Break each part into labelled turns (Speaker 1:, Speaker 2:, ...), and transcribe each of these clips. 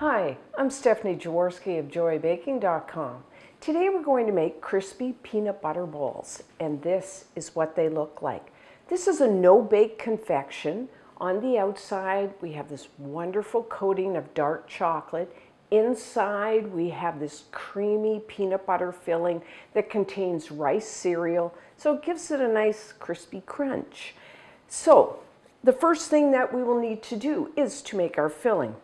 Speaker 1: Hi, I'm Stephanie Jaworski of joybaking.com. Today we're going to make crispy peanut butter balls, and this is what they look like. This is a no-bake confection. On the outside we have this wonderful coating of dark chocolate. Inside we have this creamy peanut butter filling that contains rice cereal, so it gives it a nice crispy crunch. So the first thing that we will need to do is to make our filling.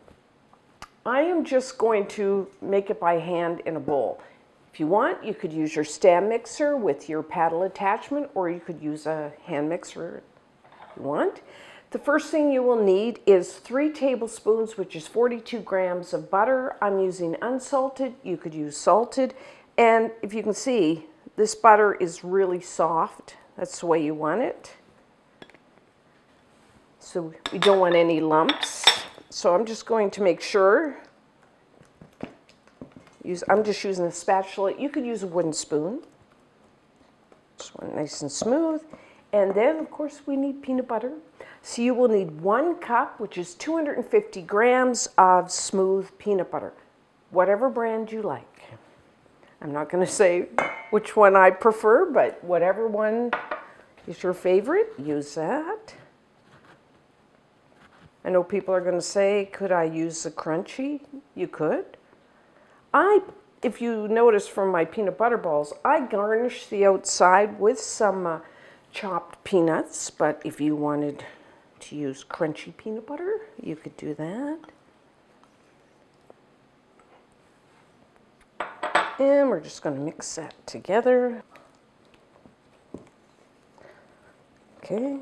Speaker 1: I am just going to make it by hand in a bowl. If you want, you could use your stand mixer with your paddle attachment, or you could use a hand mixer if you want. The first thing you will need is 3 tablespoons, which is 42 grams of butter. I'm using unsalted. You could use salted. And if you can see, this butter is really soft. That's the way you want it. So we don't want any lumps. So I'm just going to make sure, I'm just using a spatula. You could use a wooden spoon. Just want it nice and smooth. And then, of course, we need peanut butter. So you will need 1 cup, which is 250 grams of smooth peanut butter, whatever brand you like. I'm not going to say which one I prefer, but whatever one is your favorite, use that. I know people are going to say, could I use the crunchy? You could. If you notice from my peanut butter balls, I garnish the outside with some chopped peanuts, but if you wanted to use crunchy peanut butter, you could do that. And we're just going to mix that together. Okay.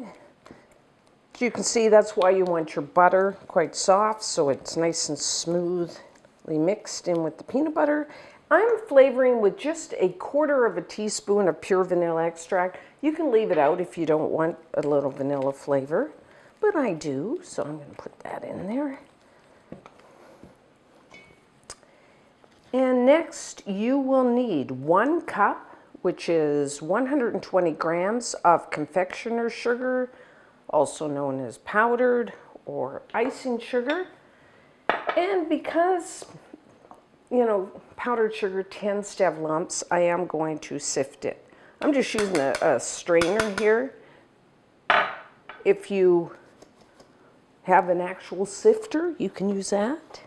Speaker 1: You can see that's why you want your butter quite soft, so it's nice and smoothly mixed in with the peanut butter. I'm flavoring with just 1/4 teaspoon of pure vanilla extract. You can leave it out if you don't want a little vanilla flavor, but I do, so I'm going to put that in there. And next you will need 1 cup, which is 120 grams of confectioner's sugar, also known as powdered or icing sugar. And because, powdered sugar tends to have lumps, I am going to sift it. I'm just using a strainer here. If you have an actual sifter, you can use that.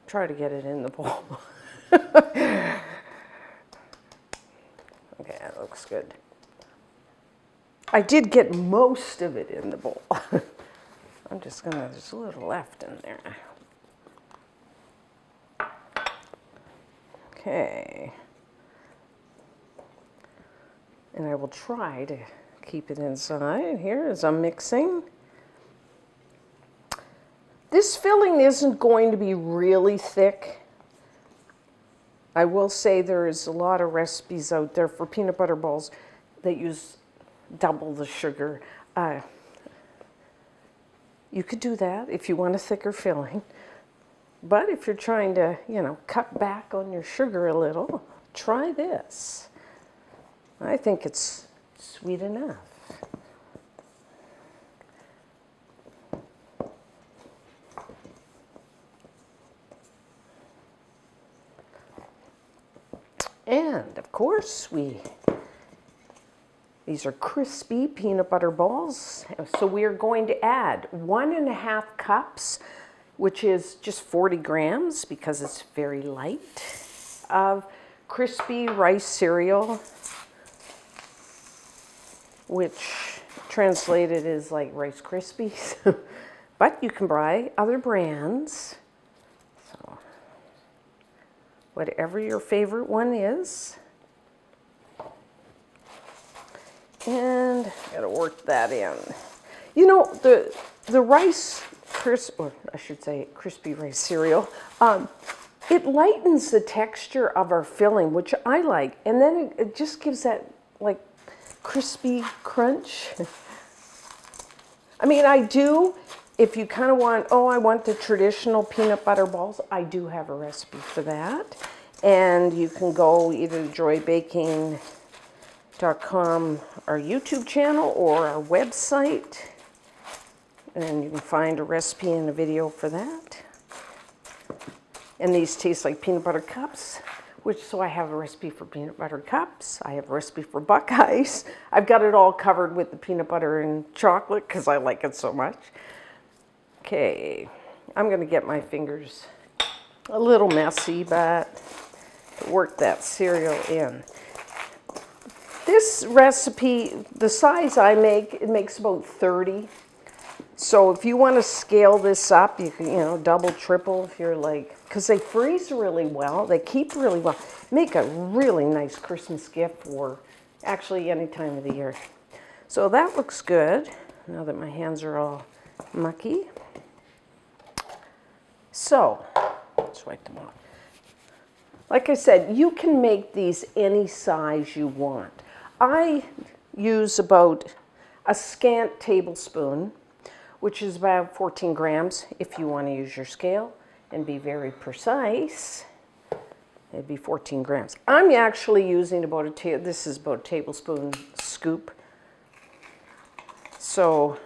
Speaker 1: Try to get it in the bowl. Okay, that looks good. I did get most of it in the bowl. I'm just gonna, there's a little left in there. Okay. And I will try to keep it inside here as I'm mixing. This filling isn't going to be really thick. I will say there is a lot of recipes out there for peanut butter balls that use double the sugar. You could do that if you want a thicker filling. But if you're trying to, cut back on your sugar a little, try this. I think it's sweet enough. And of course, these are crispy peanut butter balls. So we are going to add 1.5 cups, which is just 40 grams because it's very light, of crispy rice cereal, which translated is like Rice Krispies, but you can buy other brands. Whatever your favorite one is. And gotta work that in. The rice, or I should say crispy rice cereal, it lightens the texture of our filling, which I like. And then it just gives that like crispy crunch. I mean, I do, if you kind of want, I want the traditional peanut butter balls, I do have a recipe for that. And you can go either to joybaking.com, our YouTube channel, or our website. And you can find a recipe and a video for that. And these taste like peanut butter cups, so I have a recipe for peanut butter cups. I have a recipe for Buckeyes. I've got it all covered with the peanut butter and chocolate because I like it so much. Okay, I'm gonna get my fingers a little messy, but work that cereal in. This recipe, the size I make, it makes about 30. So if you want to scale this up, you can, double, triple if you're like, because they freeze really well, they keep really well. Make a really nice Christmas gift for actually any time of the year. So that looks good, now that my hands are all mucky. So, let's wipe them off. Like I said, you can make these any size you want. I use about a scant tablespoon, which is about 14 grams if you want to use your scale and be very precise. It'd be 14 grams. I'm actually using about this is about a tablespoon scoop. So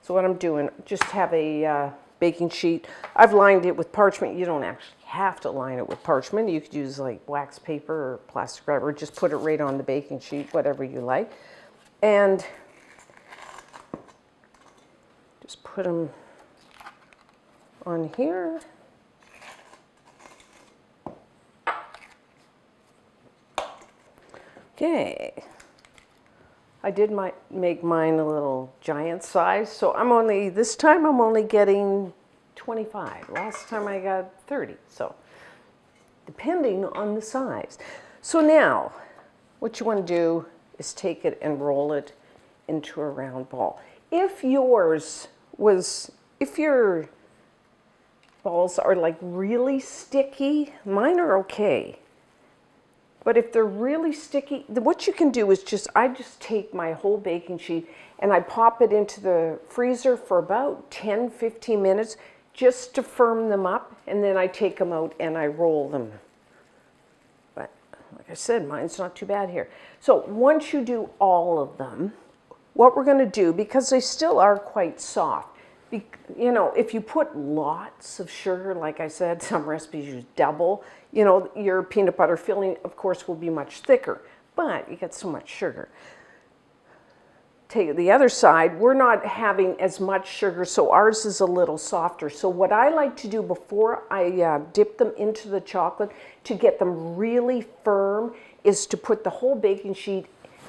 Speaker 1: what I'm doing, just have a baking sheet. I've lined it with parchment. You don't actually have to line it with parchment. You could use like wax paper or plastic wrap, or just put it right on the baking sheet, whatever you like. And just put them on here. Okay. I did make mine a little giant size, so this time I'm only getting 25. Last time I got 30, so depending on the size. So now, what you want to do is take it and roll it into a round ball. If your balls are like really sticky, mine are okay. But if they're really sticky, what you can do is I just take my whole baking sheet and I pop it into the freezer for about 10-15 minutes just to firm them up, and then I take them out and I roll them. But like I said, mine's not too bad here. So once you do all of them, what we're going to do, because they still are quite soft, if you put lots of sugar, like I said, some recipes use double, your peanut butter filling, of course, will be much thicker, but you get so much sugar. Take the other side, we're not having as much sugar, so ours is a little softer. So what I like to do before I dip them into the chocolate to get them really firm is to put the whole baking sheet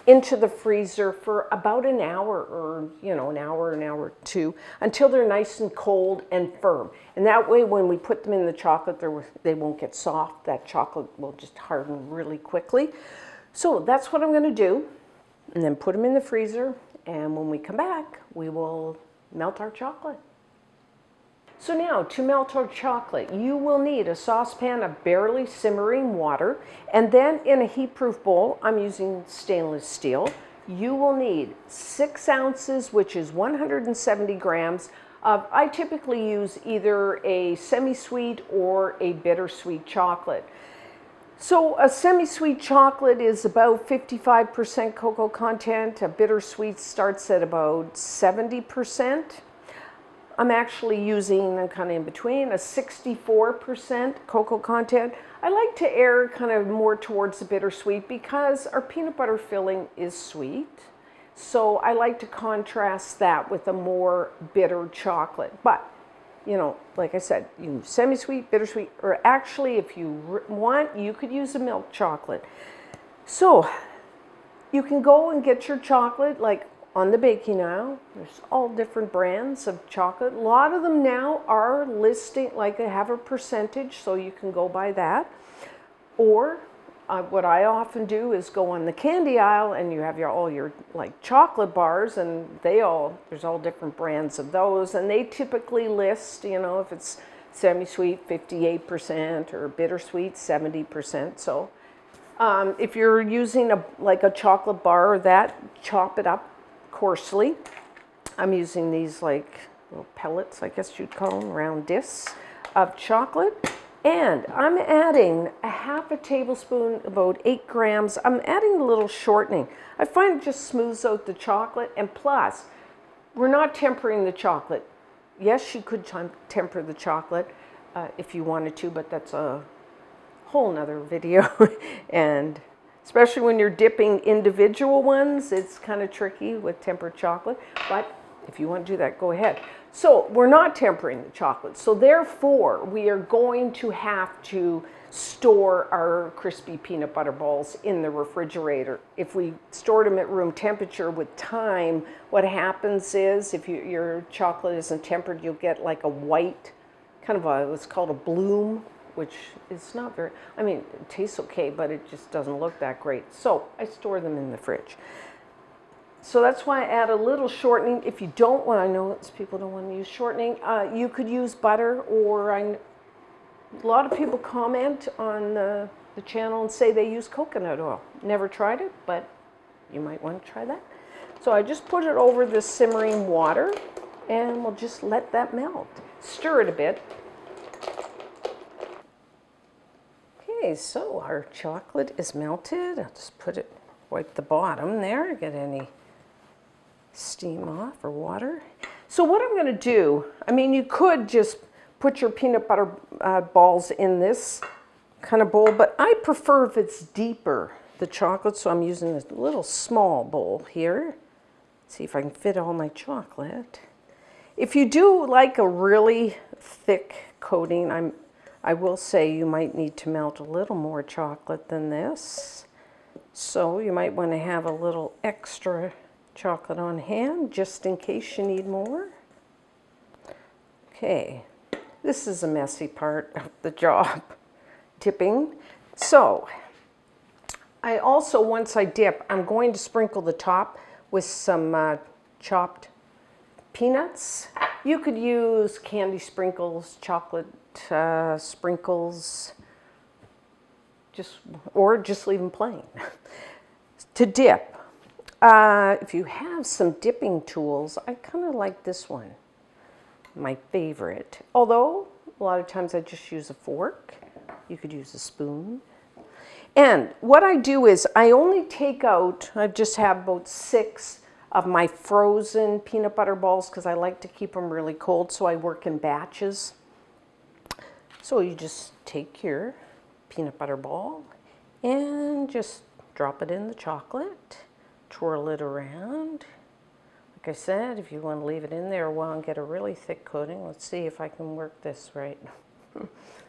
Speaker 1: into the freezer for about an hour, or an hour or two, until they're nice and cold and firm. And that way, when we put them in the chocolate, they won't get soft. That chocolate will just harden really quickly. So that's what I'm going to do, and then put them in the freezer. And when we come back, we will melt our chocolate. So now, to melt our chocolate, you will need a saucepan of barely simmering water, and then in a heat-proof bowl, I'm using stainless steel, you will need 6 ounces, which is 170 grams, of, I typically use either a semi-sweet or a bittersweet chocolate. So a semi-sweet chocolate is about 55% cocoa content, a bittersweet starts at about 70%. I'm actually using, kind of in between, a 64% cocoa content. I like to err kind of more towards the bittersweet because our peanut butter filling is sweet. So I like to contrast that with a more bitter chocolate. But, like I said, you semi-sweet, bittersweet, or actually if you want, you could use a milk chocolate. So you can go and get your chocolate, like on the baking aisle. There's all different brands of chocolate. A lot of them now are listing, like they have a percentage, so you can go by that. Or what I often do is go on the candy aisle, and you have all your like chocolate bars, and there's all different brands of those, and they typically list, if it's semi-sweet 58% or bittersweet 70%. So if you're using a chocolate bar or that, chop it up coarsely. I'm using these like little pellets, I guess you'd call them, round discs of chocolate. And I'm adding a half a tablespoon, about 8 grams. I'm adding a little shortening. I find it just smooths out the chocolate, and plus, we're not tempering the chocolate. Yes, you could temper the chocolate if you wanted to, but that's a whole nother video. And especially when you're dipping individual ones, it's kind of tricky with tempered chocolate. But if you want to do that, go ahead. So we're not tempering the chocolate. So therefore, we are going to have to store our crispy peanut butter balls in the refrigerator. If we stored them at room temperature, with time, what happens is if your chocolate isn't tempered, you'll get like a white, kind of what's called a bloom, which is not very, I mean, it tastes okay, but it just doesn't look that great. So I store them in the fridge. So that's why I add a little shortening. If you don't want, I know people don't want to use shortening, you could use butter, or a lot of people comment on the channel and say they use coconut oil. Never tried it, but you might want to try that. So I just put it over the simmering water, and we'll just let that melt. Stir it a bit. Okay, so our chocolate is melted. I'll just wipe the bottom there, get any steam off or water. So what I'm going to do, I mean, you could just put your peanut butter balls in this kind of bowl, but I prefer if it's deeper, the chocolate, so I'm using this little small bowl here. See if I can fit all my chocolate. If you do like a really thick coating, I will say you might need to melt a little more chocolate than this. So you might want to have a little extra chocolate on hand just in case you need more. Okay, this is a messy part of the job, dipping. So I also, once I dip, I'm going to sprinkle the top with some chopped peanuts. You could use candy sprinkles, chocolate sprinkles, or just leave them plain. To dip, if you have some dipping tools, I kind of like this one, my favorite. Although a lot of times I just use a fork. You could use a spoon. And what I do is I only take out, I just have about 6 of my frozen peanut butter balls because I like to keep them really cold, so I work in batches. So you just take your peanut butter ball and just drop it in the chocolate, twirl it around. Like I said, if you want to leave it in there a while and get a really thick coating, let's see if I can work this right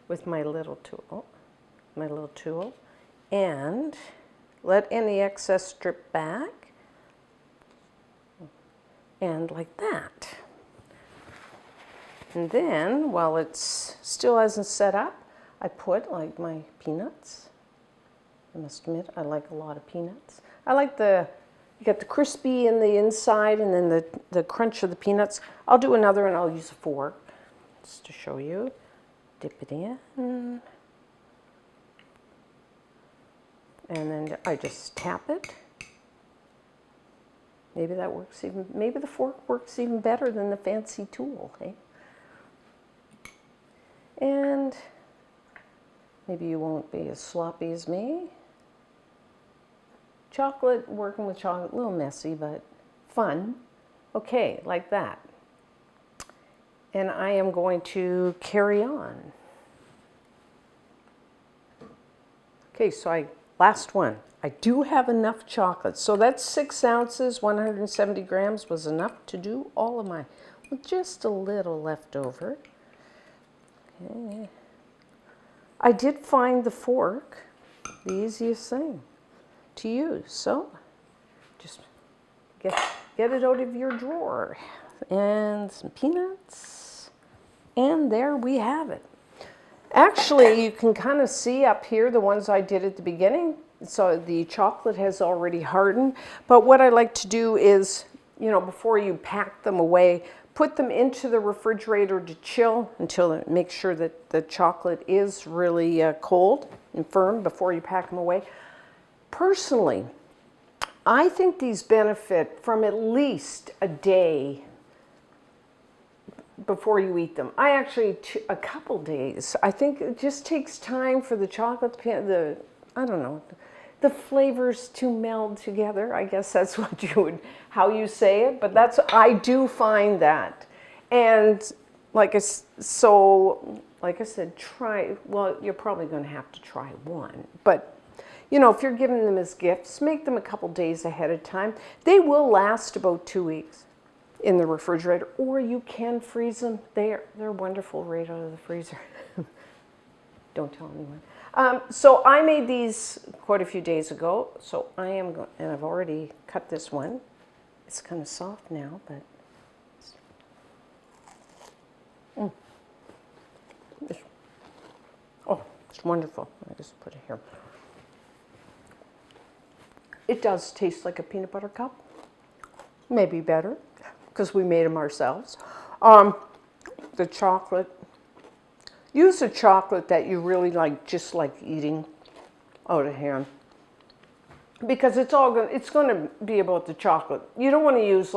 Speaker 1: with my little tool. And let any excess drip back, and like that. And then, while it's still hasn't set up, I put like my peanuts. I must admit, I like a lot of peanuts. I like you got the crispy in the inside and then the crunch of the peanuts. I'll do another and I'll use a fork just to show you. Dip it in. And then I just tap it. Maybe that works maybe the fork works even better than the fancy tool, hey? And maybe you won't be as sloppy as me. Working with chocolate, a little messy, but fun. Okay, like that. And I am going to carry on. Okay, so last one. I do have enough chocolate. So that's 6 ounces, 170 grams was enough to do all of my, with just a little left over. Okay. I did find the fork the easiest thing to use. So just get it out of your drawer. And some peanuts. And there we have it. Actually, you can kind of see up here the ones I did at the beginning. So the chocolate has already hardened. But what I like to do is, before you pack them away, put them into the refrigerator to chill until make sure that the chocolate is really cold and firm before you pack them away. Personally, I think these benefit from at least a day before you eat them. I actually, a couple days. I think it just takes time for the chocolate, I don't know, the flavors to meld together. I guess that's what how you say it, but I do find that. And like I said, well, you're probably going to have to try one, but if you're giving them as gifts, make them a couple days ahead of time. They will last about 2 weeks in the refrigerator, or you can freeze them. They're wonderful right out of the freezer. Don't tell anyone. So I made these quite a few days ago. So and I've already cut this one. It's kind of soft now, but it's wonderful. I just put it here. It does taste like a peanut butter cup. Maybe better, because we made them ourselves. The chocolate. Use a chocolate that you really like, just like eating out of hand. Because it's going to be about the chocolate. You don't want to use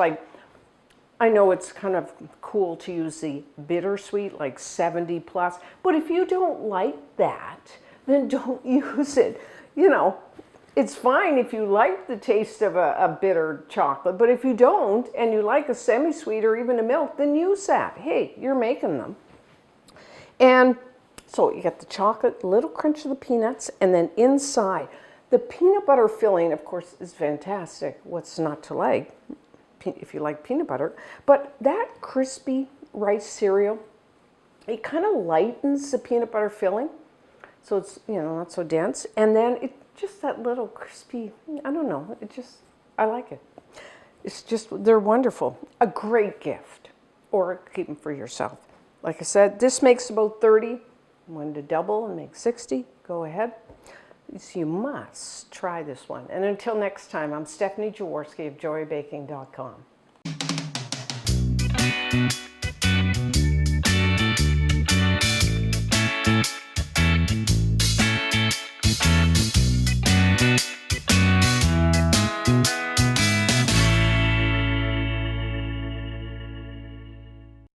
Speaker 1: I know it's kind of cool to use the bittersweet, like 70 plus, but if you don't like that, then don't use it. It's fine if you like the taste of a bitter chocolate, but if you don't, and you like a semi-sweet or even a milk, then use that. Hey, you're making them. And so you get the chocolate, a little crunch of the peanuts, and then inside, the peanut butter filling, of course, is fantastic. What's not to like, if you like peanut butter? But that crispy rice cereal, it kind of lightens the peanut butter filling, so it's, not so dense. And then just that little crispy, I don't know, I like it. They're wonderful. A great gift, or keep them for yourself. Like I said, this makes about 30. Wanted to double and make 60, go ahead. So you must try this one. And until next time, I'm Stephanie Jaworski of JoyBaking.com.